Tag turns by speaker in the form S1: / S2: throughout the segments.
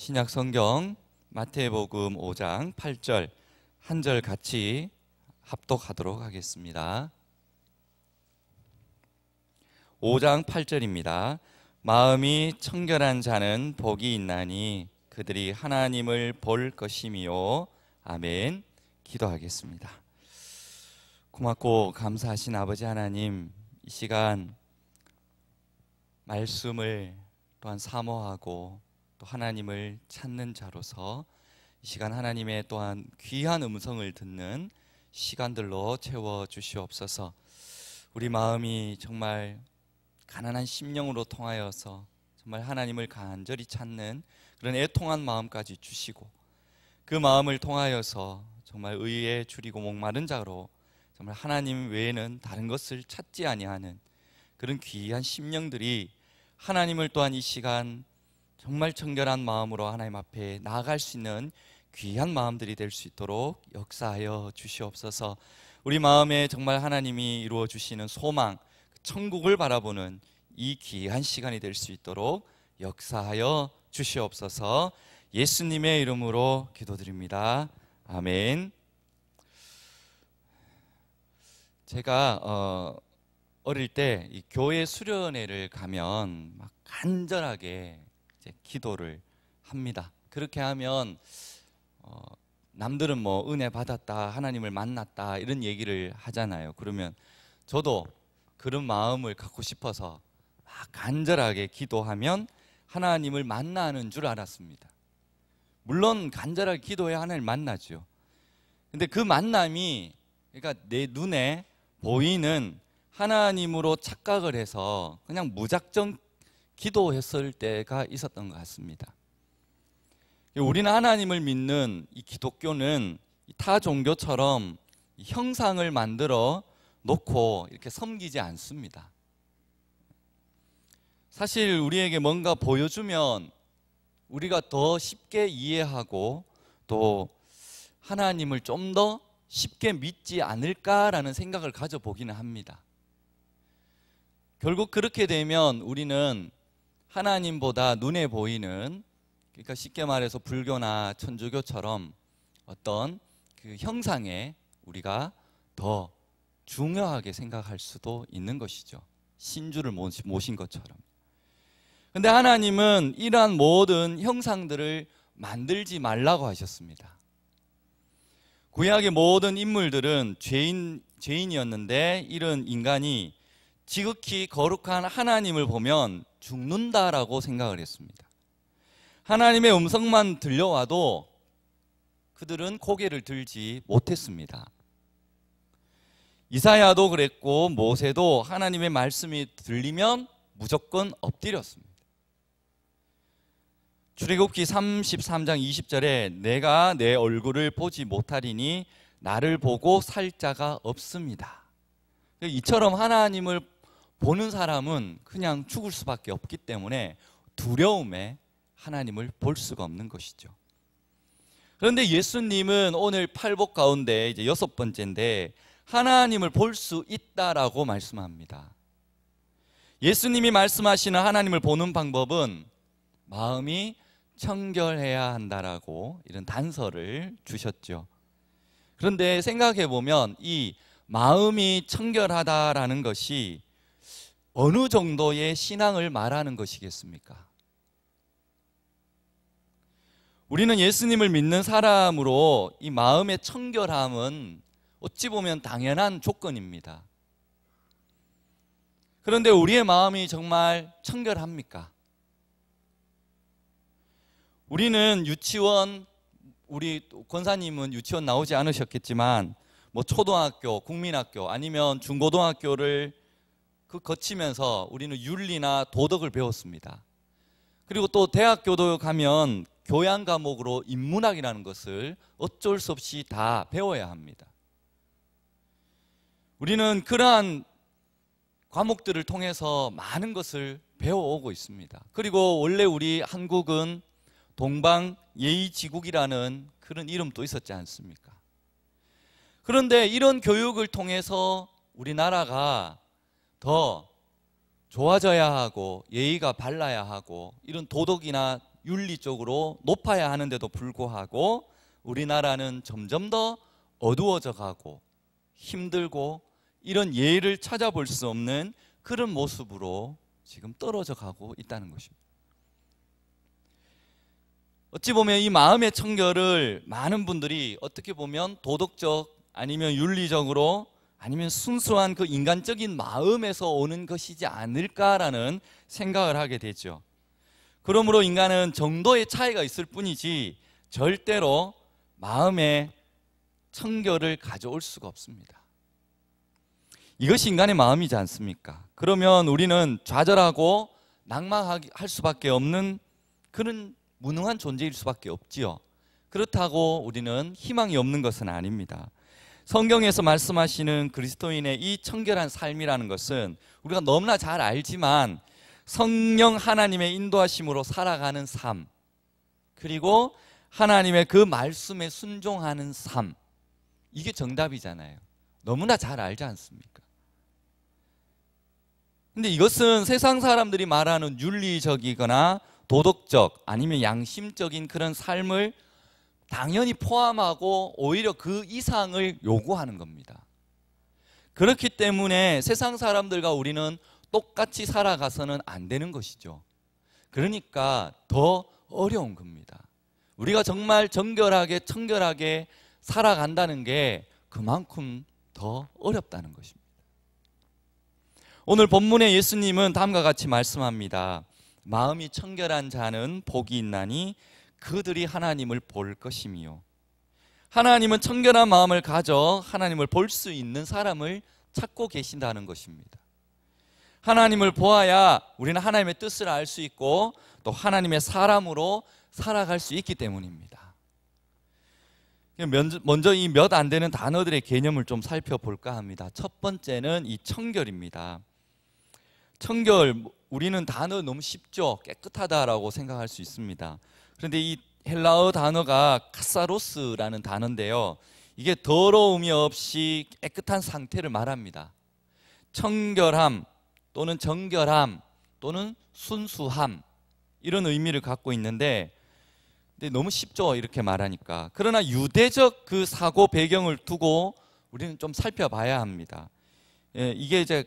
S1: 신약 성경 마태복음 5장 8절 한 절 같이 합독하도록 하겠습니다. 5장 8절입니다. 마음이 청결한 자는 복이 있나니 그들이 하나님을 볼 것이미요. 아멘. 기도하겠습니다. 고맙고 감사하신 아버지 하나님, 이 시간 말씀을 또한 사모하고 또 하나님을 찾는 자로서 이 시간 하나님의 또한 귀한 음성을 듣는 시간들로 채워주시옵소서. 우리 마음이 정말 가난한 심령으로 통하여서 정말 하나님을 간절히 찾는 그런 애통한 마음까지 주시고, 그 마음을 통하여서 정말 의에 줄이고 목마른 자로 정말 하나님 외에는 다른 것을 찾지 아니하는 그런 귀한 심령들이 하나님을 또한 이 시간 정말 청결한 마음으로 하나님 앞에 나아갈 수 있는 귀한 마음들이 될 수 있도록 역사하여 주시옵소서. 우리 마음에 정말 하나님이 이루어 주시는 소망, 천국을 바라보는 이 귀한 시간이 될 수 있도록 역사하여 주시옵소서. 예수님의 이름으로 기도드립니다. 아멘. 제가 어릴 때 이 교회 수련회를 가면 막 간절하게 이제 기도를 합니다. 그렇게 하면 남들은 뭐 은혜 받았다, 하나님을 만났다 이런 얘기를 하잖아요. 그러면 저도 그런 마음을 갖고 싶어서 막 간절하게 기도하면 하나님을 만나는 줄 알았습니다. 물론 간절하게 기도해야 하나님을 만나죠. 근데 그 만남이, 그러니까 내 눈에 보이는 하나님으로 착각을 해서 그냥 무작정 기도했을 때가 있었던 것 같습니다. 우리는 하나님을 믿는 이 기독교는 타 종교처럼 형상을 만들어 놓고 이렇게 섬기지 않습니다. 사실 우리에게 뭔가 보여주면 우리가 더 쉽게 이해하고 또 하나님을 좀 더 쉽게 믿지 않을까라는 생각을 가져보기는 합니다. 결국 그렇게 되면 우리는 하나님보다 눈에 보이는, 그러니까 쉽게 말해서 불교나 천주교처럼 어떤 그 형상에 우리가 더 중요하게 생각할 수도 있는 것이죠. 신주를 모신 것처럼. 근데 하나님은 이러한 모든 형상들을 만들지 말라고 하셨습니다. 구약의 모든 인물들은 죄인이었는데 이런 인간이 지극히 거룩한 하나님을 보면 죽는다라고 생각을 했습니다. 하나님의 음성만 들려와도 그들은 고개를 들지 못했습니다. 이사야도 그랬고 모세도 하나님의 말씀이 들리면 무조건 엎드렸습니다. 출애굽기 33장 20절에 내가 내 얼굴을 보지 못하리니 나를 보고 살 자가 없습니다. 이처럼 하나님을 보는 사람은 그냥 죽을 수밖에 없기 때문에 두려움에 하나님을 볼 수가 없는 것이죠. 그런데 예수님은 오늘 팔복 가운데 이제 6번째인데 하나님을 볼 수 있다라고 말씀합니다. 예수님이 말씀하시는 하나님을 보는 방법은 마음이 청결해야 한다라고 이런 단서를 주셨죠. 그런데 생각해 보면 이 마음이 청결하다라는 것이 어느 정도의 신앙을 말하는 것이겠습니까? 우리는 예수님을 믿는 사람으로 이 마음의 청결함은 어찌 보면 당연한 조건입니다. 그런데 우리의 마음이 정말 청결합니까? 우리는 유치원, 우리 권사님은 유치원 나오지 않으셨겠지만 뭐 초등학교, 국민학교 아니면 중고등학교를 거치면서 우리는 윤리나 도덕을 배웠습니다. 그리고 또 대학교도 가면 교양 과목으로 인문학이라는 것을 어쩔 수 없이 다 배워야 합니다. 우리는 그러한 과목들을 통해서 많은 것을 배워오고 있습니다. 그리고 원래 우리 한국은 동방예의지국이라는 그런 이름도 있었지 않습니까? 그런데 이런 교육을 통해서 우리나라가 더 좋아져야 하고 예의가 발라야 하고 이런 도덕이나 윤리적으로 높아야 하는데도 불구하고 우리나라는 점점 더 어두워져 가고 힘들고 이런 예의를 찾아볼 수 없는 그런 모습으로 지금 떨어져 가고 있다는 것입니다. 어찌 보면 이 마음의 청결을 많은 분들이 어떻게 보면 도덕적 아니면 윤리적으로 아니면 순수한 그 인간적인 마음에서 오는 것이지 않을까라는 생각을 하게 되죠. 그러므로 인간은 정도의 차이가 있을 뿐이지 절대로 마음의 청결을 가져올 수가 없습니다. 이것이 인간의 마음이지 않습니까? 그러면 우리는 좌절하고 낙망할 수밖에 없는 그런 무능한 존재일 수밖에 없지요. 그렇다고 우리는 희망이 없는 것은 아닙니다. 성경에서 말씀하시는 그리스도인의 이 청결한 삶이라는 것은 우리가 너무나 잘 알지만 성령 하나님의 인도하심으로 살아가는 삶, 그리고 하나님의 그 말씀에 순종하는 삶, 이게 정답이잖아요. 너무나 잘 알지 않습니까? 근데 이것은 세상 사람들이 말하는 윤리적이거나 도덕적 아니면 양심적인 그런 삶을 당연히 포함하고 오히려 그 이상을 요구하는 겁니다. 그렇기 때문에 세상 사람들과 우리는 똑같이 살아가서는 안 되는 것이죠. 그러니까 더 어려운 겁니다. 우리가 정말 정결하게 청결하게 살아간다는 게 그만큼 더 어렵다는 것입니다. 오늘 본문의 예수님은 다음과 같이 말씀합니다. 마음이 청결한 자는 복이 있나니 그들이 하나님을 볼 것이며, 하나님은 청결한 마음을 가져 하나님을 볼 수 있는 사람을 찾고 계신다는 것입니다. 하나님을 보아야 우리는 하나님의 뜻을 알 수 있고 또 하나님의 사람으로 살아갈 수 있기 때문입니다. 먼저 이 몇 안 되는 단어들의 개념을 좀 살펴볼까 합니다. 첫 번째는 이 청결입니다. 청결, 우리는 단어 너무 쉽죠. 깨끗하다라고 생각할 수 있습니다. 그런데 이 헬라어 단어가 카사로스라는 단어인데요, 이게 더러움이 없이 깨끗한 상태를 말합니다. 청결함 또는 정결함 또는 순수함, 이런 의미를 갖고 있는데, 근데 너무 쉽죠, 이렇게 말하니까. 그러나 유대적 그 사고 배경을 두고 우리는 좀 살펴봐야 합니다. 이게 이제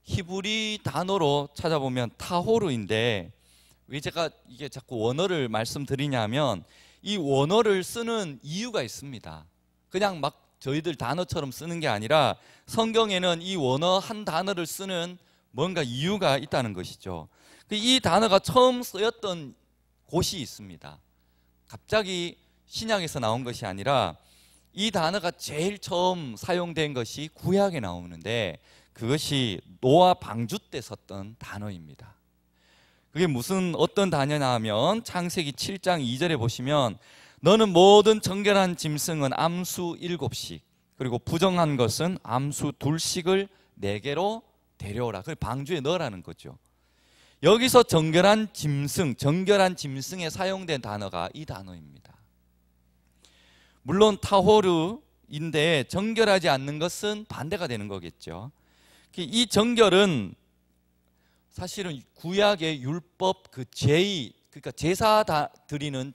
S1: 히브리 단어로 찾아보면 타호르인데, 왜 제가 이게 자꾸 원어를 말씀드리냐면 이 원어를 쓰는 이유가 있습니다. 그냥 막 저희들 단어처럼 쓰는 게 아니라 성경에는 이 원어 한 단어를 쓰는 뭔가 이유가 있다는 것이죠. 이 단어가 처음 쓰였던 곳이 있습니다. 갑자기 신약에서 나온 것이 아니라 이 단어가 제일 처음 사용된 것이 구약에 나오는데, 그것이 노아 방주 때 썼던 단어입니다. 그게 어떤 단어냐 하면 창세기 7장 2절에 보시면 너는 모든 정결한 짐승은 암수 7씩 그리고 부정한 것은 암수 2씩을 내게로 데려오라. 그걸 방주에 넣으라는 거죠. 여기서 정결한 짐승에 사용된 단어가 이 단어입니다. 물론 타호르인데 정결하지 않는 것은 반대가 되는 거겠죠. 이 정결은 사실은 구약의 율법 그 그러니까 제사 드리는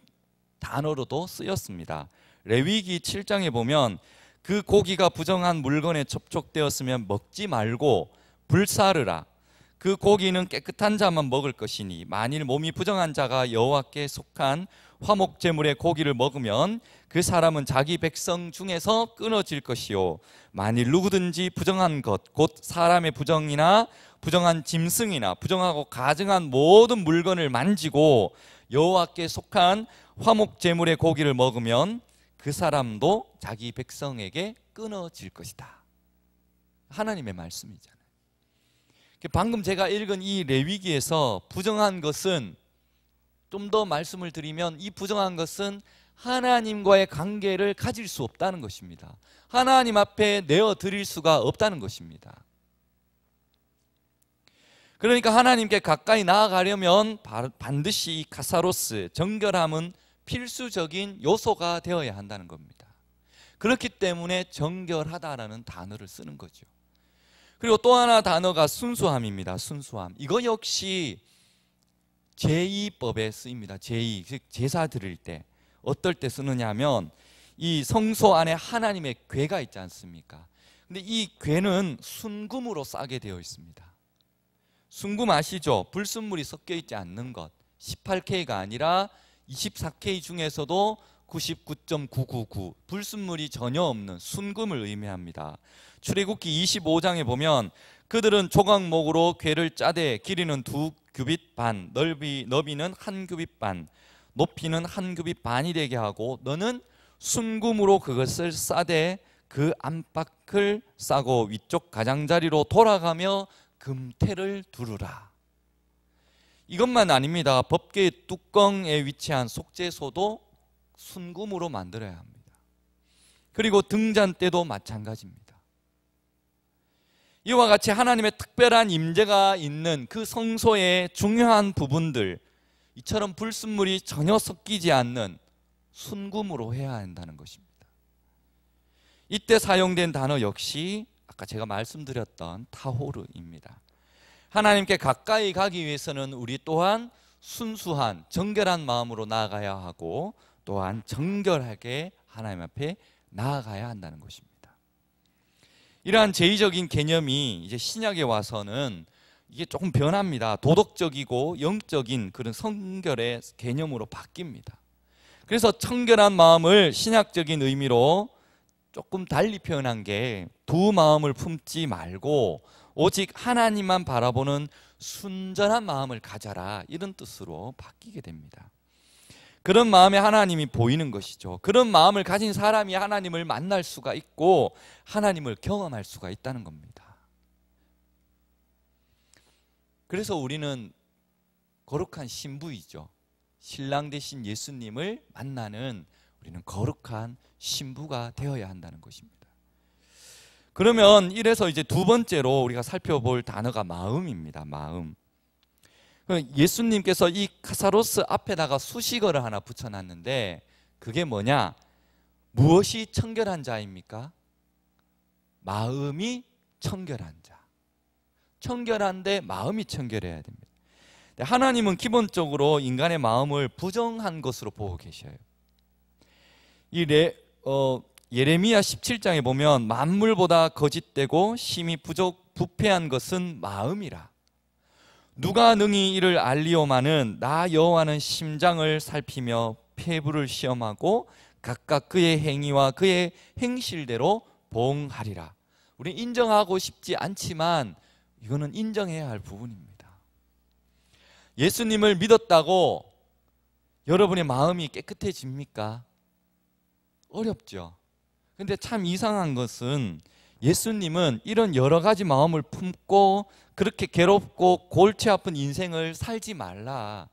S1: 단어로도 쓰였습니다. 레위기 7장에 보면 그 고기가 부정한 물건에 접촉되었으면 먹지 말고 불사르라. 그 고기는 깨끗한 자만 먹을 것이니 만일 몸이 부정한 자가 여호와께 속한 화목 제물의 고기를 먹으면 그 사람은 자기 백성 중에서 끊어질 것이요, 만일 누구든지 부정한 것 곧 사람의 부정이나 부정한 짐승이나 부정하고 가증한 모든 물건을 만지고 여호와께 속한 화목 제물의 고기를 먹으면 그 사람도 자기 백성에게 끊어질 것이다. 하나님의 말씀이잖아요. 방금 제가 읽은 이 레위기에서 부정한 것은, 좀 더 말씀을 드리면 이 부정한 것은 하나님과의 관계를 가질 수 없다는 것입니다. 하나님 앞에 내어드릴 수가 없다는 것입니다. 그러니까 하나님께 가까이 나아가려면 반드시 이 카사로스, 정결함은 필수적인 요소가 되어야 한다는 겁니다. 그렇기 때문에 정결하다라는 단어를 쓰는 거죠. 그리고 또 하나 단어가 순수함입니다. 순수함. 이거 역시 제의법에 쓰입니다. 제의, 즉 제사 드릴 때 어떨 때 쓰느냐 하면 이 성소 안에 하나님의 궤가 있지 않습니까? 근데 이 궤는 순금으로 싸게 되어 있습니다. 순금 아시죠? 불순물이 섞여 있지 않는 것. 18K가 아니라 24K 중에서도 99.999 불순물이 전혀 없는 순금을 의미합니다. 출애굽기 25장에 보면 그들은 조각목으로 궤를 짜되 길이는 2규빗 반, 너비는 1규빗 반, 높이는 1규빗 반이 되게 하고 너는 순금으로 그것을 싸되 그 안팎을 싸고 위쪽 가장자리로 돌아가며 금태를 두르라. 이것만 아닙니다. 법궤의 뚜껑에 위치한 속죄소도 순금으로 만들어야 합니다. 그리고 등잔대도 마찬가지입니다. 이와 같이 하나님의 특별한 임재가 있는 그 성소의 중요한 부분들, 이처럼 불순물이 전혀 섞이지 않는 순금으로 해야 한다는 것입니다. 이때 사용된 단어 역시 아까 제가 말씀드렸던 타호르입니다. 하나님께 가까이 가기 위해서는 우리 또한 순수한 정결한 마음으로 나아가야 하고 또한 정결하게 하나님 앞에 나아가야 한다는 것입니다. 이러한 제의적인 개념이 이제 신약에 와서는 이게 조금 변합니다. 도덕적이고 영적인 그런 성결의 개념으로 바뀝니다. 그래서 청결한 마음을 신약적인 의미로 조금 달리 표현한 게 두 마음을 품지 말고 오직 하나님만 바라보는 순전한 마음을 가져라, 이런 뜻으로 바뀌게 됩니다. 그런 마음에 하나님이 보이는 것이죠. 그런 마음을 가진 사람이 하나님을 만날 수가 있고 하나님을 경험할 수가 있다는 겁니다. 그래서 우리는 거룩한 신부이죠. 신랑 되신 예수님을 만나는 우리는 거룩한 신부가 되어야 한다는 것입니다. 그러면 이래서 이제 두 번째로 우리가 살펴볼 단어가 마음입니다. 마음. 예수님께서 이 카사로스 앞에다가 수식어를 하나 붙여놨는데 그게 뭐냐? 무엇이 청결한 자입니까? 마음이 청결한 자. 청결한데 마음이 청결해야 됩니다. 하나님은 기본적으로 인간의 마음을 부정한 것으로 보고 계셔요. 예레미야 17장에 보면 만물보다 거짓되고 심히 부패한 것은 마음이라. 누가 능히 이를 알리오마는 나 여호와는 심장을 살피며 폐부를 시험하고 각각 그의 행위와 그의 행실대로 보응하리라. 우리 인정하고 싶지 않지만 이거는 인정해야 할 부분입니다. 예수님을 믿었다고 여러분의 마음이 깨끗해집니까? 어렵죠. 근데 참 이상한 것은 예수님은 이런 여러 가지 마음을 품고 그렇게 괴롭고 골치 아픈 인생을 살지 말라.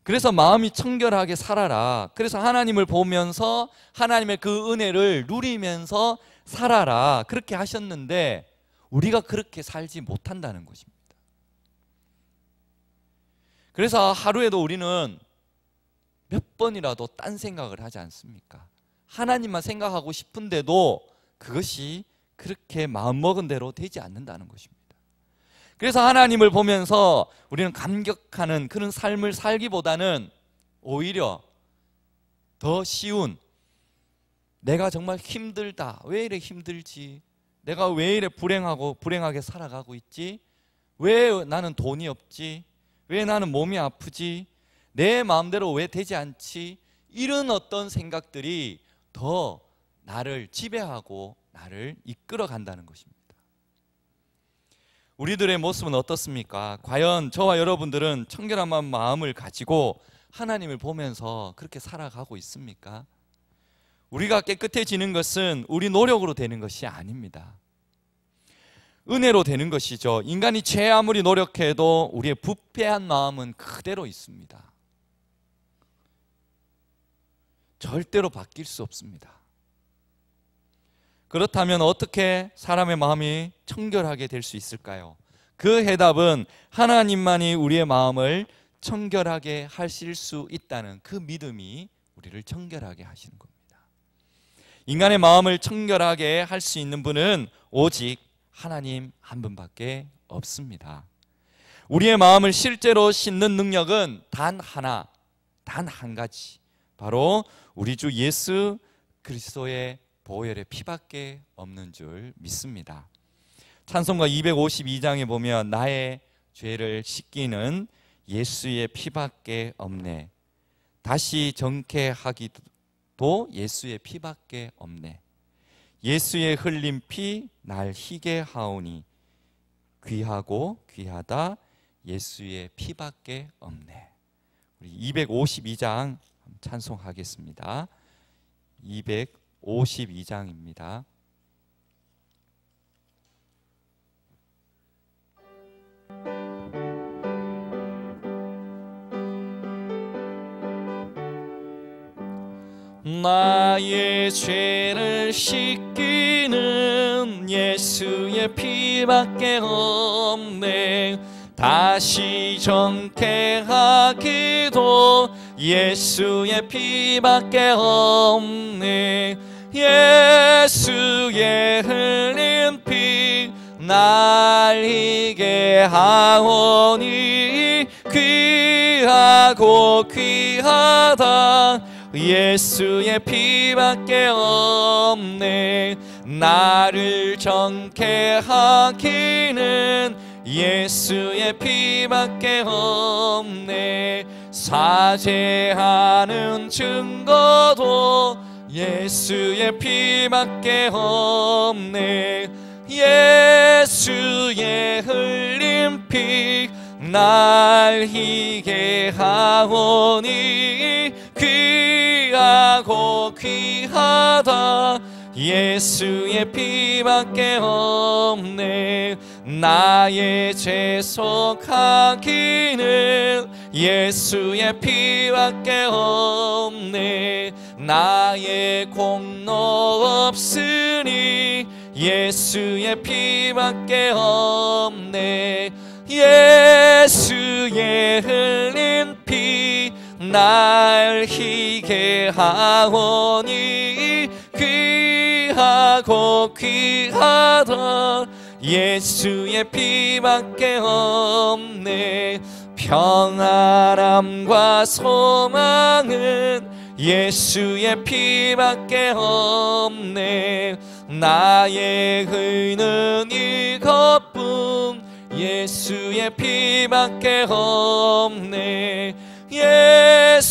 S1: 그래서 마음이 청결하게 살아라. 그래서 하나님을 보면서 하나님의 그 은혜를 누리면서 살아라. 그렇게 하셨는데 우리가 그렇게 살지 못한다는 것입니다. 그래서 하루에도 우리는 몇 번이라도 딴 생각을 하지 않습니까? 하나님만 생각하고 싶은데도 그것이 그렇게 마음먹은 대로 되지 않는다는 것입니다. 그래서 하나님을 보면서 우리는 감격하는 그런 삶을 살기보다는 오히려 더 쉬운, 내가 정말 힘들다, 왜 이래 힘들지, 내가 왜 이래 불행하게 살아가고 있지, 왜 나는 돈이 없지, 왜 나는 몸이 아프지, 내 마음대로 왜 되지 않지, 이런 어떤 생각들이 더 나를 지배하고 나를 이끌어 간다는 것입니다. 우리들의 모습은 어떻습니까? 과연 저와 여러분들은 청결한 마음을 가지고 하나님을 보면서 그렇게 살아가고 있습니까? 우리가 깨끗해지는 것은 우리 노력으로 되는 것이 아닙니다. 은혜로 되는 것이죠. 인간이 죄 아무리 노력해도 우리의 부패한 마음은 그대로 있습니다. 절대로 바뀔 수 없습니다. 그렇다면 어떻게 사람의 마음이 청결하게 될 수 있을까요? 그 해답은 하나님만이 우리의 마음을 청결하게 하실 수 있다는 그 믿음이 우리를 청결하게 하시는 겁니다. 인간의 마음을 청결하게 할 수 있는 분은 오직 하나님 한 분밖에 없습니다. 우리의 마음을 실제로 씻는 능력은 단 하나, 단 한 가지, 바로 우리 주 예수 그리스도의 보혈의 피밖에 없는 줄 믿습니다. 찬송가 252장에 보면 나의 죄를 씻기는 예수의 피밖에 없네. 다시 정케하기도 예수의 피밖에 없네. 예수의 흘린 피 날 희게 하오니 귀하고 귀하다 예수의 피밖에 없네. 우리 252장 찬송하겠습니다. 252장입니다. 나의 죄를 씻기는 예수의 피밖에 없네. 다시 정케하기도 예수의 피밖에 없네. 예수의 흘린 피 날 희게 하오니 귀하고 귀하다 예수의 피밖에 없네. 나를 정케하기는 예수의 피밖에 없네. 사죄하는 증거도 예수의 피밖에 없네. 예수의 흘린 피 날 희게 하오니 귀하고 귀하다 예수의 피밖에 없네. 나의 죄 속하기는 예수의 피밖에 없네. 나의 공로 없으니 예수의 피밖에 없네. 예수의 흘린 피 날 희게 하오니 귀하고 귀하다 예수의 피밖에 없네. 평안함과 소망은 예수의 피밖에 없네. 나의 의는 이것뿐 예수의 피밖에 없네. 예수의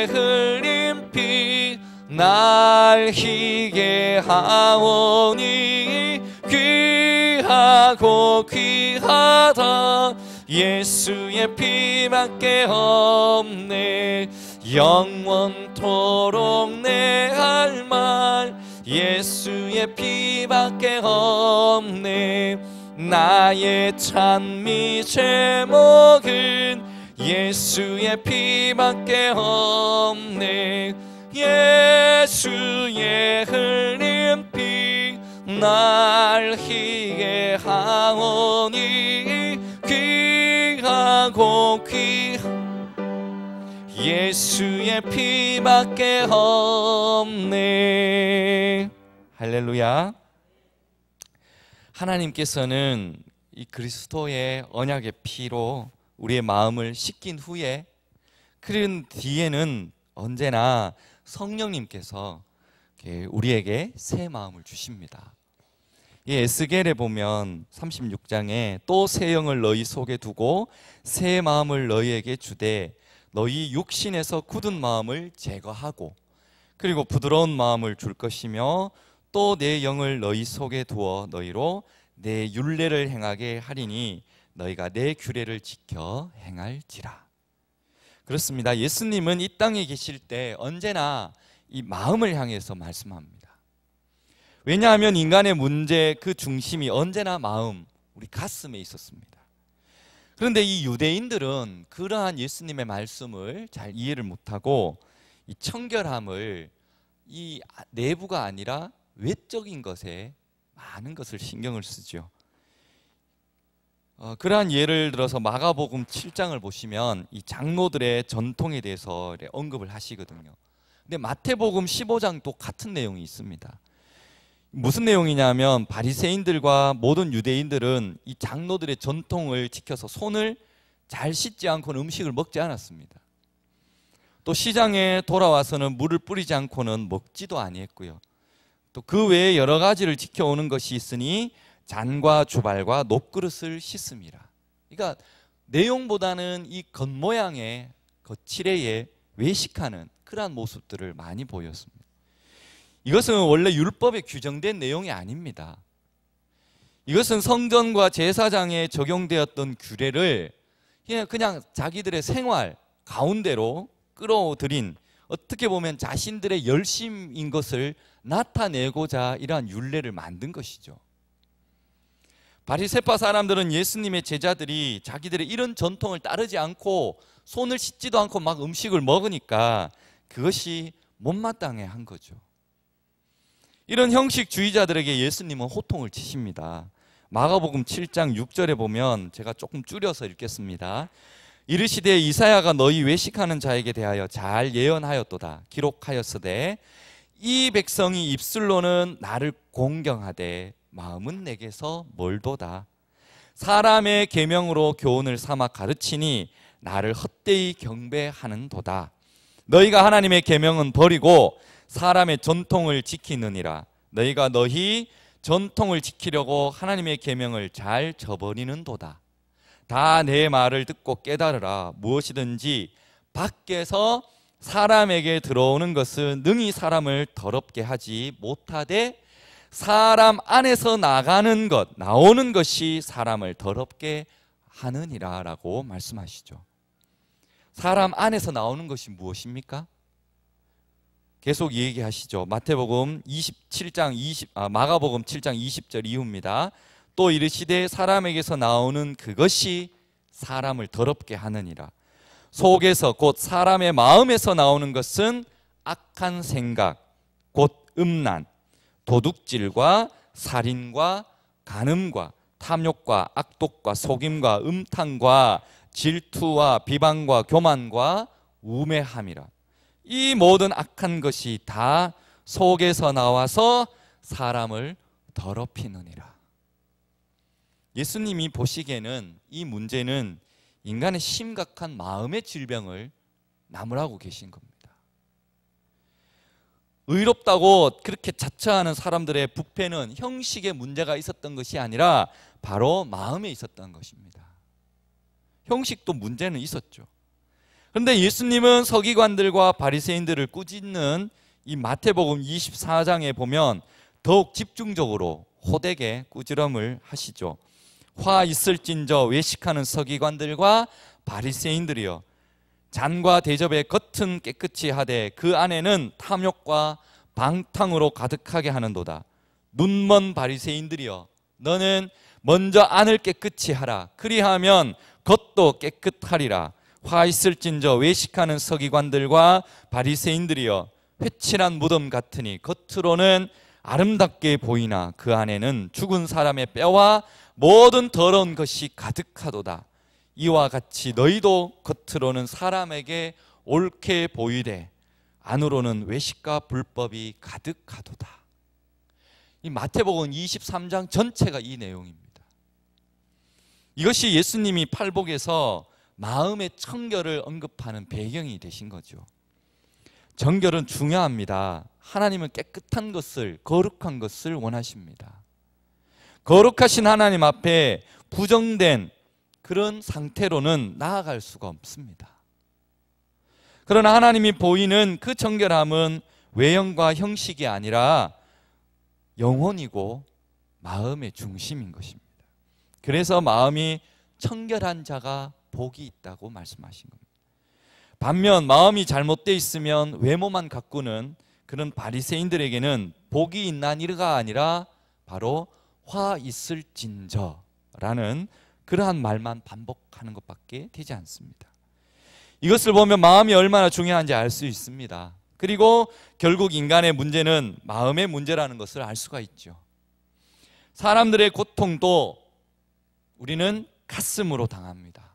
S1: 흘린 피 날 희게 하오니 귀하고 귀하다 예수의 피밖에 없네. 영원토록 내 할 말 예수의 피밖에 없네. 나의 찬미 제목은 예수의 피밖에 없네. 예수의 흘린 피 날 희게 하오니 귀하고 예수의 피밖에 없네. 할렐루야. 하나님께서는 이 그리스도의 언약의 피로 우리의 마음을 씻긴 후에 그런 뒤에는 언제나 성령님께서 우리에게 새 마음을 주십니다. 이 에스겔에 보면 36장에 또 새 영을 너희 속에 두고 새 마음을 너희에게 주되 너희 육신에서 굳은 마음을 제거하고 그리고 부드러운 마음을 줄 것이며 또 내 영을 너희 속에 두어 너희로 내 율례를 행하게 하리니 너희가 내 규례를 지켜 행할지라. 그렇습니다. 예수님은 이 땅에 계실 때 언제나 이 마음을 향해서 말씀합니다. 왜냐하면 인간의 문제 그 중심이 언제나 마음, 우리 가슴에 있었습니다. 그런데 이 유대인들은 그러한 예수님의 말씀을 잘 이해를 못하고 이 청결함을 이 내부가 아니라 외적인 것에 많은 것을 신경을 쓰죠. 그러한 예를 들어서 마가복음 7장을 보시면 이 장로들의 전통에 대해서 언급을 하시거든요. 근데 마태복음 15장도 같은 내용이 있습니다. 무슨 내용이냐면 바리새인들과 모든 유대인들은 이 장로들의 전통을 지켜서 손을 잘 씻지 않고는 음식을 먹지 않았습니다. 또 시장에 돌아와서는 물을 뿌리지 않고는 먹지도 아니했고요. 또 그 외에 여러 가지를 지켜오는 것이 있으니 잔과 주발과 녹그릇을 씻습니다. 그러니까 내용보다는 이 겉모양의 거칠애에 외식하는 그러한 모습들을 많이 보였습니다. 이것은 원래 율법에 규정된 내용이 아닙니다. 이것은 성전과 제사장에 적용되었던 규례를 그냥 자기들의 생활 가운데로 끌어들인, 어떻게 보면 자신들의 열심인 것을 나타내고자 이러한 율례를 만든 것이죠. 바리새파 사람들은 예수님의 제자들이 자기들의 이런 전통을 따르지 않고 손을 씻지도 않고 막 음식을 먹으니까 그것이 못마땅해 한 거죠. 이런 형식주의자들에게 예수님은 호통을 치십니다. 마가복음 7장 6절에 보면, 제가 조금 줄여서 읽겠습니다. 이르시되 이사야가 너희 외식하는 자에게 대하여 잘 예언하였도다. 기록하였으되 이 백성이 입술로는 나를 공경하되 마음은 내게서 멀도다. 사람의 계명으로 교훈을 삼아 가르치니 나를 헛되이 경배하는도다. 너희가 하나님의 계명은 버리고 사람의 전통을 지키느니라. 너희가 너희 전통을 지키려고 하나님의 계명을 잘 저버리는도다. 다 내 말을 듣고 깨달으라. 무엇이든지 밖에서 사람에게 들어오는 것은 능히 사람을 더럽게 하지 못하되 사람 안에서 나오는 것이 사람을 더럽게 하느니라 라고 말씀하시죠. 사람 안에서 나오는 것이 무엇입니까? 계속 얘기하시죠. 마가복음 7장 20절 이후입니다. 또 이르시되 사람에게서 나오는 그것이 사람을 더럽게 하느니라. 속에서 곧 사람의 마음에서 나오는 것은 악한 생각, 곧 음란, 도둑질과 살인과 간음과 탐욕과 악독과 속임과 음탕과 질투와 비방과 교만과 우매함이라. 이 모든 악한 것이 다 속에서 나와서 사람을 더럽히느니라. 예수님이 보시기에는 이 문제는 인간의 심각한 마음의 질병을 나무라고 계신 겁니다. 의롭다고 그렇게 자처하는 사람들의 부패는 형식의 문제가 있었던 것이 아니라 바로 마음에 있었던 것입니다. 형식도 문제는 있었죠. 그런데 예수님은 서기관들과 바리새인들을 꾸짖는 이 마태복음 24장에 보면 더욱 집중적으로 호되게 꾸지람을 하시죠. 화 있을진저 외식하는 서기관들과 바리새인들이여, 잔과 대접의 겉은 깨끗이 하되 그 안에는 탐욕과 방탕으로 가득하게 하는도다. 눈먼 바리새인들이여, 너는 먼저 안을 깨끗이 하라. 그리하면 겉도 깨끗하리라. 화 있을진저 외식하는 서기관들과 바리새인들이여, 회칠한 무덤 같으니 겉으로는 아름답게 보이나 그 안에는 죽은 사람의 뼈와 모든 더러운 것이 가득하도다. 이와 같이 너희도 겉으로는 사람에게 옳게 보이되 안으로는 외식과 불법이 가득하도다. 이 마태복음 23장 전체가 이 내용입니다. 이것이 예수님이 팔복에서 마음의 청결을 언급하는 배경이 되신 거죠. 정결은 중요합니다. 하나님은 깨끗한 것을, 거룩한 것을 원하십니다. 거룩하신 하나님 앞에 부정된 그런 상태로는 나아갈 수가 없습니다. 그러나 하나님이 보이는 그 정결함은 외형과 형식이 아니라 영혼이고 마음의 중심인 것입니다. 그래서 마음이 청결한 자가 복이 있다고 말씀하신 겁니다. 반면 마음이 잘못되어 있으면 외모만 가꾸는 그런 바리새인들에게는 복이 있나니가 아니라 바로 화 있을진저라는 그러한 말만 반복하는 것밖에 되지 않습니다. 이것을 보면 마음이 얼마나 중요한지 알 수 있습니다. 그리고 결국 인간의 문제는 마음의 문제라는 것을 알 수가 있죠. 사람들의 고통도 우리는 가슴으로 당합니다.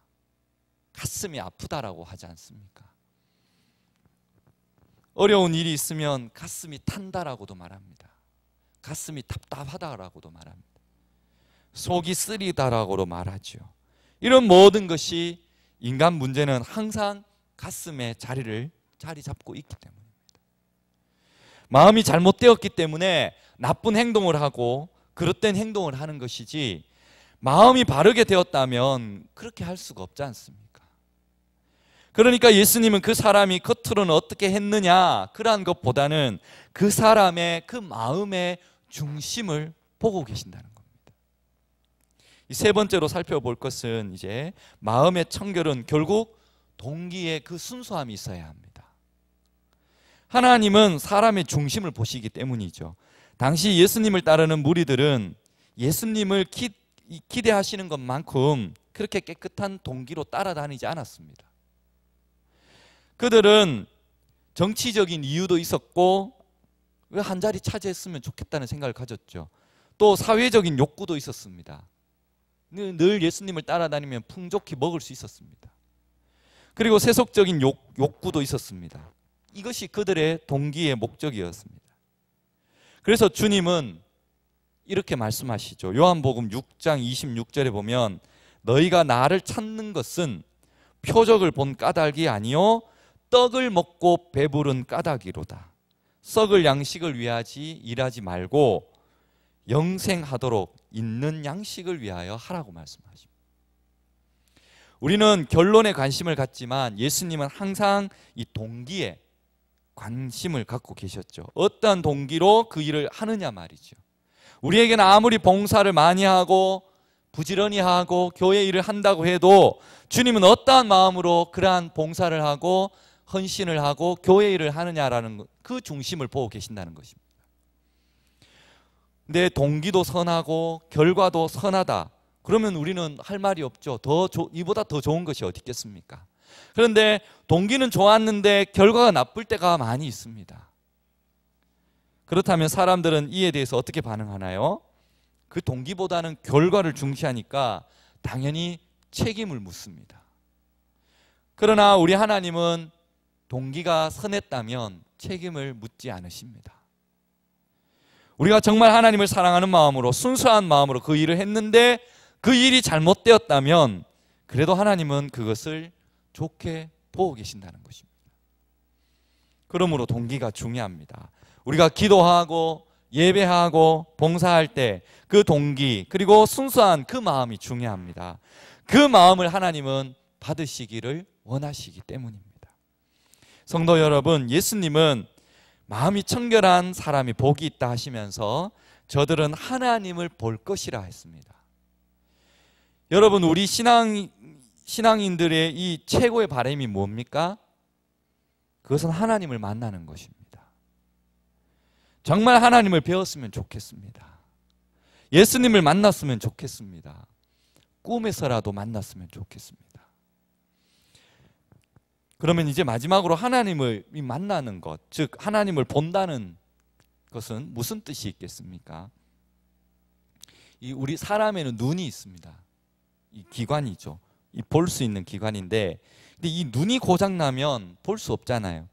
S1: 가슴이 아프다라고 하지 않습니까? 어려운 일이 있으면 가슴이 탄다라고도 말합니다. 가슴이 답답하다라고도 말합니다. 속이 쓰리다라고도 말하죠. 이런 모든 것이 인간 문제는 항상 가슴에 자리 잡고 있기 때문입니다. 마음이 잘못되었기 때문에 나쁜 행동을 하고 그릇된 행동을 하는 것이지, 마음이 바르게 되었다면 그렇게 할 수가 없지 않습니까? 그러니까 예수님은 그 사람이 겉으로는 어떻게 했느냐, 그러한 것보다는 그 사람의 그 마음의 중심을 보고 계신다는 겁니다. 이 세 번째로 살펴볼 것은 이제 마음의 청결은 결국 동기의 그 순수함이 있어야 합니다. 하나님은 사람의 중심을 보시기 때문이죠. 당시 예수님을 따르는 무리들은 예수님을 기대하시는 것만큼 그렇게 깨끗한 동기로 따라다니지 않았습니다. 그들은 정치적인 이유도 있었고, 왜 한 자리 차지했으면 좋겠다는 생각을 가졌죠. 또 사회적인 욕구도 있었습니다. 늘 예수님을 따라다니면 풍족히 먹을 수 있었습니다. 그리고 세속적인 욕구도 있었습니다. 이것이 그들의 동기의 목적이었습니다. 그래서 주님은 이렇게 말씀하시죠. 요한복음 6장 26절에 보면 너희가 나를 찾는 것은 표적을 본 까닭이 아니요 떡을 먹고 배부른 까닭이로다. 썩을 양식을 위하지 일하지 말고 영생하도록 있는 양식을 위하여 하라고 말씀하십니다. 우리는 결론에 관심을 갖지만 예수님은 항상 이 동기에 관심을 갖고 계셨죠. 어떠한 동기로 그 일을 하느냐 말이죠. 우리에게는 아무리 봉사를 많이 하고 부지런히 하고 교회 일을 한다고 해도 주님은 어떠한 마음으로 그러한 봉사를 하고 헌신을 하고 교회 일을 하느냐라는 그 중심을 보고 계신다는 것입니다. 내 동기도 선하고 결과도 선하다, 그러면 우리는 할 말이 없죠. 이보다 더 좋은 것이 어디 있겠습니까? 그런데 동기는 좋았는데 결과가 나쁠 때가 많이 있습니다. 그렇다면 사람들은 이에 대해서 어떻게 반응하나요? 그 동기보다는 결과를 중시하니까 당연히 책임을 묻습니다. 그러나 우리 하나님은 동기가 선했다면 책임을 묻지 않으십니다. 우리가 정말 하나님을 사랑하는 마음으로 순수한 마음으로 그 일을 했는데 그 일이 잘못되었다면 그래도 하나님은 그것을 좋게 보고 계신다는 것입니다. 그러므로 동기가 중요합니다. 우리가 기도하고 예배하고 봉사할 때 그 동기 그리고 순수한 그 마음이 중요합니다. 그 마음을 하나님은 받으시기를 원하시기 때문입니다. 성도 여러분, 예수님은 마음이 청결한 사람이 복이 있다 하시면서 저들은 하나님을 볼 것이라 했습니다. 여러분, 우리 신앙인들의 이 최고의 바람이 뭡니까? 그것은 하나님을 만나는 것입니다. 정말 하나님을 배웠으면 좋겠습니다. 예수님을 만났으면 좋겠습니다. 꿈에서라도 만났으면 좋겠습니다. 그러면 이제 마지막으로 하나님을 만나는 것, 즉 하나님을 본다는 것은 무슨 뜻이 있겠습니까? 우리 사람에는 눈이 있습니다. 이 기관이죠. 이 볼 수 있는 기관인데, 근데 이 눈이 고장 나면 볼 수 없잖아요.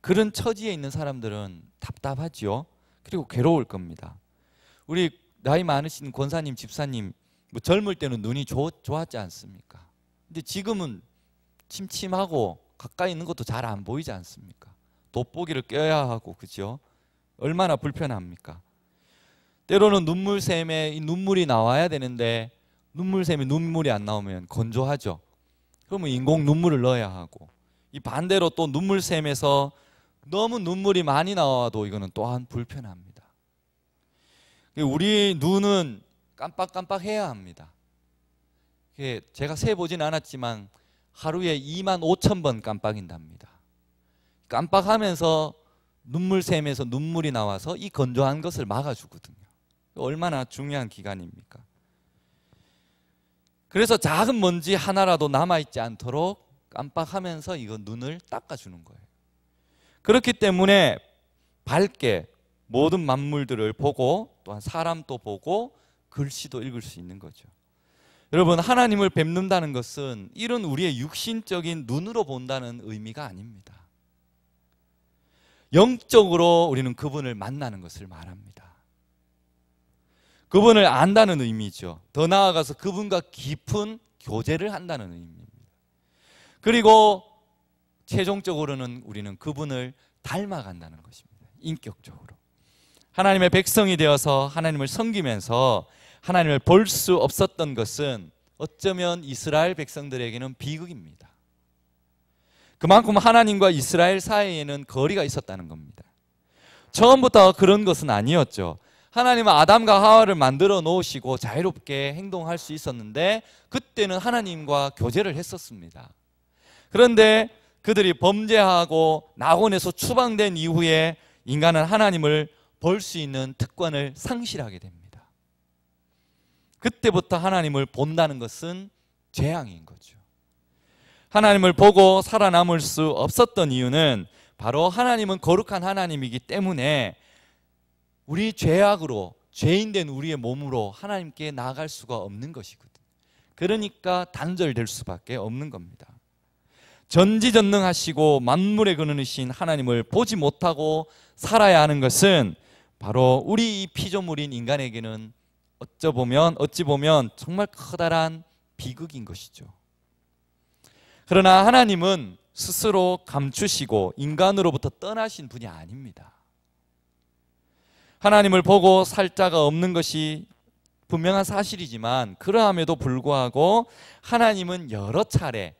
S1: 그런 처지에 있는 사람들은 답답하죠. 그리고 괴로울 겁니다. 우리 나이 많으신 권사님, 집사님, 뭐 젊을 때는 눈이 좋았지 않습니까? 근데 지금은 침침하고 가까이 있는 것도 잘 안 보이지 않습니까? 돋보기를 껴야 하고, 그죠? 얼마나 불편합니까? 때로는 눈물샘에 이 눈물이 나와야 되는데 눈물샘에 눈물이 안 나오면 건조하죠. 그러면 인공 눈물을 넣어야 하고, 이 반대로 또 눈물샘에서 너무 눈물이 많이 나와도 이거는 또한 불편합니다. 우리 눈은 깜빡깜빡 해야 합니다. 제가 세보진 않았지만 하루에 25,000번 깜빡인답니다. 깜빡하면서 눈물샘에서 눈물이 나와서 이 건조한 것을 막아주거든요. 얼마나 중요한 기간입니까? 그래서 작은 먼지 하나라도 남아있지 않도록 깜빡하면서 이거 눈을 닦아주는 거예요. 그렇기 때문에 밝게 모든 만물들을 보고 또한 사람도 보고 글씨도 읽을 수 있는 거죠. 여러분, 하나님을 뵙는다는 것은 이런 우리의 육신적인 눈으로 본다는 의미가 아닙니다. 영적으로 우리는 그분을 만나는 것을 말합니다. 그분을 안다는 의미죠. 더 나아가서 그분과 깊은 교제를 한다는 의미입니다. 그리고 최종적으로는 우리는 그분을 닮아간다는 것입니다. 인격적으로. 하나님의 백성이 되어서 하나님을 섬기면서 하나님을 볼 수 없었던 것은 어쩌면 이스라엘 백성들에게는 비극입니다. 그만큼 하나님과 이스라엘 사이에는 거리가 있었다는 겁니다. 처음부터 그런 것은 아니었죠. 하나님은 아담과 하와를 만들어 놓으시고 자유롭게 행동할 수 있었는데 그때는 하나님과 교제를 했었습니다. 그런데 그들이 범죄하고 낙원에서 추방된 이후에 인간은 하나님을 볼 수 있는 특권을 상실하게 됩니다. 그때부터 하나님을 본다는 것은 재앙인 거죠. 하나님을 보고 살아남을 수 없었던 이유는 바로 하나님은 거룩한 하나님이기 때문에 우리 죄악으로, 죄인된 우리의 몸으로 하나님께 나아갈 수가 없는 것이거든요. 그러니까 단절될 수밖에 없는 겁니다. 전지전능하시고 만물의 근원이신 하나님을 보지 못하고 살아야 하는 것은 바로 우리 이 피조물인 인간에게는 어찌 보면 정말 커다란 비극인 것이죠. 그러나 하나님은 스스로 감추시고 인간으로부터 떠나신 분이 아닙니다. 하나님을 보고 살 자가 없는 것이 분명한 사실이지만 그러함에도 불구하고 하나님은 여러 차례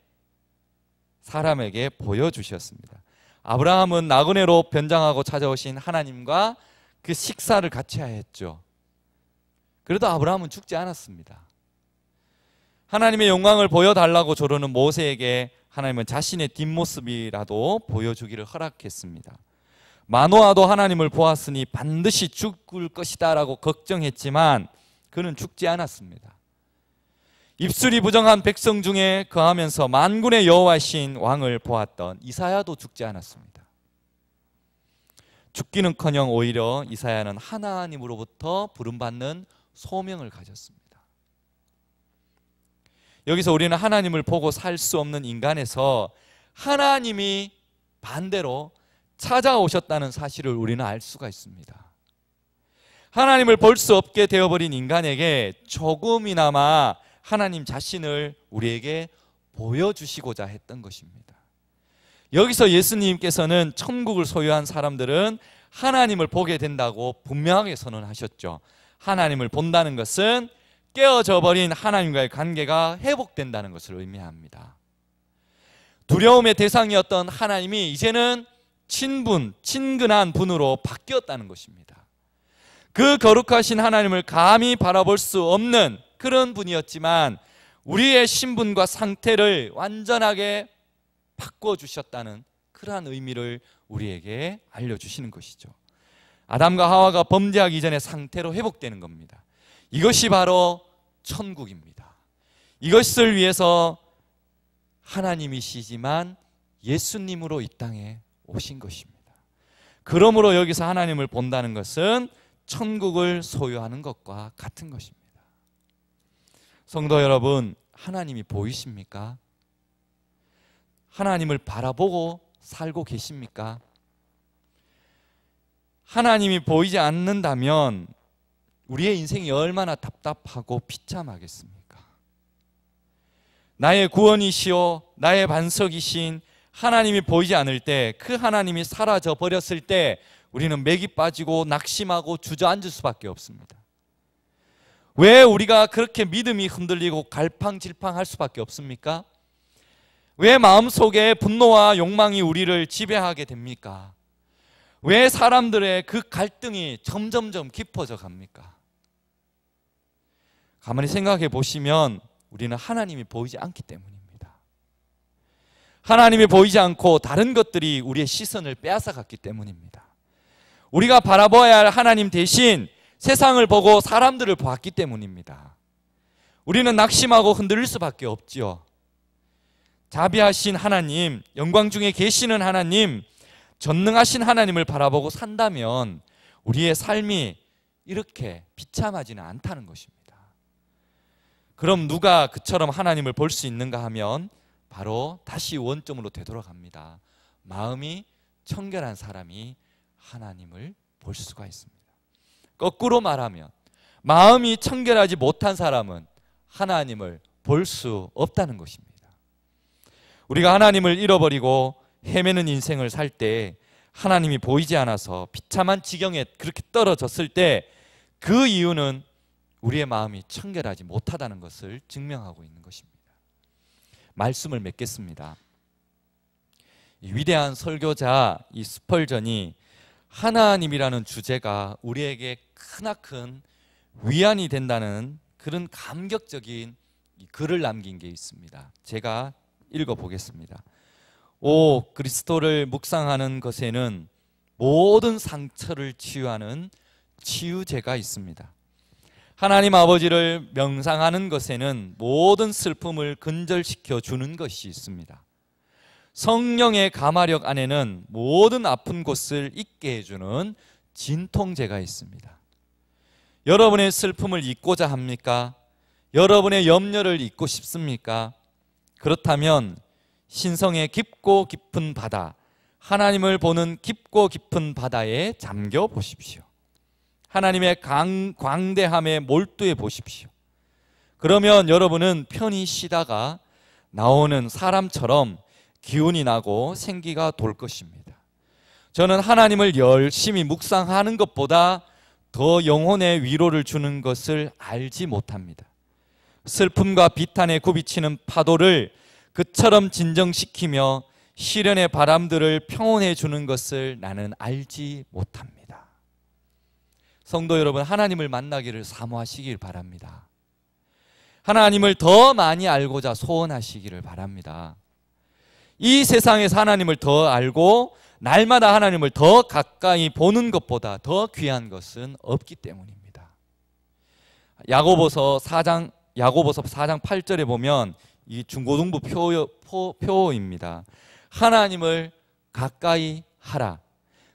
S1: 사람에게 보여주셨습니다. 아브라함은 나그네로 변장하고 찾아오신 하나님과 그 식사를 같이 했죠. 그래도 아브라함은 죽지 않았습니다. 하나님의 영광을 보여달라고 조르는 모세에게 하나님은 자신의 뒷모습이라도 보여주기를 허락했습니다. 마노아도 하나님을 보았으니 반드시 죽을 것이다 라고 걱정했지만 그는 죽지 않았습니다. 입술이 부정한 백성 중에 거하면서 만군의 여호와신 왕을 보았던 이사야도 죽지 않았습니다. 죽기는커녕 오히려 이사야는 하나님으로부터 부름받는 소명을 가졌습니다. 여기서 우리는 하나님을 보고 살 수 없는 인간에서 하나님이 반대로 찾아오셨다는 사실을 우리는 알 수가 있습니다. 하나님을 볼 수 없게 되어버린 인간에게 조금이나마 하나님 자신을 우리에게 보여주시고자 했던 것입니다. 여기서 예수님께서는 천국을 소유한 사람들은 하나님을 보게 된다고 분명하게 선언하셨죠. 하나님을 본다는 것은 깨어져 버린 하나님과의 관계가 회복된다는 것을 의미합니다. 두려움의 대상이었던 하나님이 이제는 친근한 분으로 바뀌었다는 것입니다. 그 거룩하신 하나님을 감히 바라볼 수 없는 그런 분이었지만 우리의 신분과 상태를 완전하게 바꿔주셨다는 그러한 의미를 우리에게 알려주시는 것이죠. 아담과 하와가 범죄하기 전의 상태로 회복되는 겁니다. 이것이 바로 천국입니다. 이것을 위해서 하나님이시지만 예수님으로 이 땅에 오신 것입니다. 그러므로 여기서 하나님을 본다는 것은 천국을 소유하는 것과 같은 것입니다. 성도 여러분, 하나님이 보이십니까? 하나님을 바라보고 살고 계십니까? 하나님이 보이지 않는다면 우리의 인생이 얼마나 답답하고 비참하겠습니까? 나의 구원이시오 나의 반석이신 하나님이 보이지 않을 때, 그 하나님이 사라져 버렸을 때 우리는 맥이 빠지고 낙심하고 주저앉을 수밖에 없습니다. 왜 우리가 그렇게 믿음이 흔들리고 갈팡질팡할 수밖에 없습니까? 왜 마음속에 분노와 욕망이 우리를 지배하게 됩니까? 왜 사람들의 그 갈등이 점점점 깊어져 갑니까? 가만히 생각해 보시면 우리는 하나님이 보이지 않기 때문입니다. 하나님이 보이지 않고 다른 것들이 우리의 시선을 빼앗아갔기 때문입니다. 우리가 바라봐야 할 하나님 대신 세상을 보고 사람들을 보았기 때문입니다. 우리는 낙심하고 흔들릴 수밖에 없지요. 자비하신 하나님, 영광 중에 계시는 하나님, 전능하신 하나님을 바라보고 산다면 우리의 삶이 이렇게 비참하지는 않다는 것입니다. 그럼 누가 그처럼 하나님을 볼 수 있는가 하면 바로 다시 원점으로 되돌아갑니다. 마음이 청결한 사람이 하나님을 볼 수가 있습니다. 거꾸로 말하면 마음이 청결하지 못한 사람은 하나님을 볼 수 없다는 것입니다. 우리가 하나님을 잃어버리고 헤매는 인생을 살 때 하나님이 보이지 않아서 비참한 지경에 그렇게 떨어졌을 때 그 이유는 우리의 마음이 청결하지 못하다는 것을 증명하고 있는 것입니다. 말씀을 맺겠습니다. 이 위대한 설교자 이 스펄전이 하나님이라는 주제가 우리에게 크나큰 위안이 된다는 그런 감격적인 글을 남긴 게 있습니다. 제가 읽어보겠습니다. 오, 그리스도를 묵상하는 것에는 모든 상처를 치유하는 치유제가 있습니다. 하나님 아버지를 명상하는 것에는 모든 슬픔을 근절시켜 주는 것이 있습니다. 성령의 감화력 안에는 모든 아픈 곳을 잊게 해주는 진통제가 있습니다. 여러분의 슬픔을 잊고자 합니까? 여러분의 염려를 잊고 싶습니까? 그렇다면 신성의 깊고 깊은 바다, 하나님을 보는 깊고 깊은 바다에 잠겨 보십시오. 하나님의 광대함에 몰두해 보십시오. 그러면 여러분은 편히 쉬다가 나오는 사람처럼 기운이 나고 생기가 돌 것입니다. 저는 하나님을 열심히 묵상하는 것보다 더 영혼의 위로를 주는 것을 알지 못합니다. 슬픔과 비탄에 굽이치는 파도를 그처럼 진정시키며 시련의 바람들을 평온해 주는 것을 나는 알지 못합니다. 성도 여러분, 하나님을 만나기를 사모하시길 바랍니다. 하나님을 더 많이 알고자 소원하시기를 바랍니다. 이 세상에서 하나님을 더 알고 날마다 하나님을 더 가까이 보는 것보다 더 귀한 것은 없기 때문입니다. 야고보서 4장 8절에 보면 이 중고등부 표입니다. 하나님을 가까이 하라.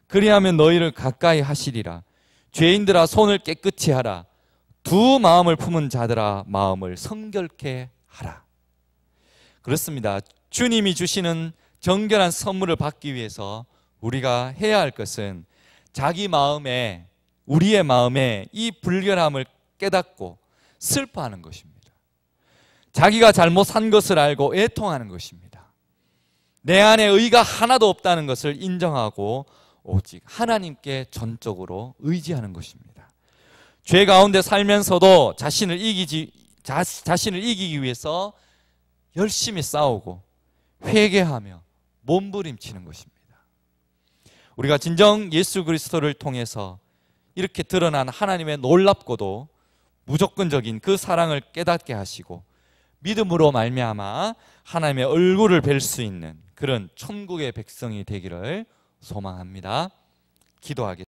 S1: 그리하면 너희를 가까이 하시리라. 죄인들아 손을 깨끗이 하라. 두 마음을 품은 자들아 마음을 성결케 하라. 그렇습니다. 주님이 주시는 정결한 선물을 받기 위해서 우리가 해야 할 것은 자기 마음에, 우리의 마음에 이 불결함을 깨닫고 슬퍼하는 것입니다. 자기가 잘못 산 것을 알고 애통하는 것입니다. 내 안에 의가 하나도 없다는 것을 인정하고 오직 하나님께 전적으로 의지하는 것입니다. 죄 가운데 살면서도 자신을 이기기 위해서 열심히 싸우고 회개하며 몸부림치는 것입니다. 우리가 진정 예수 그리스도를 통해서 이렇게 드러난 하나님의 놀랍고도 무조건적인 그 사랑을 깨닫게 하시고 믿음으로 말미암아 하나님의 얼굴을 뵐 수 있는 그런 천국의 백성이 되기를 소망합니다. 기도하겠습니다.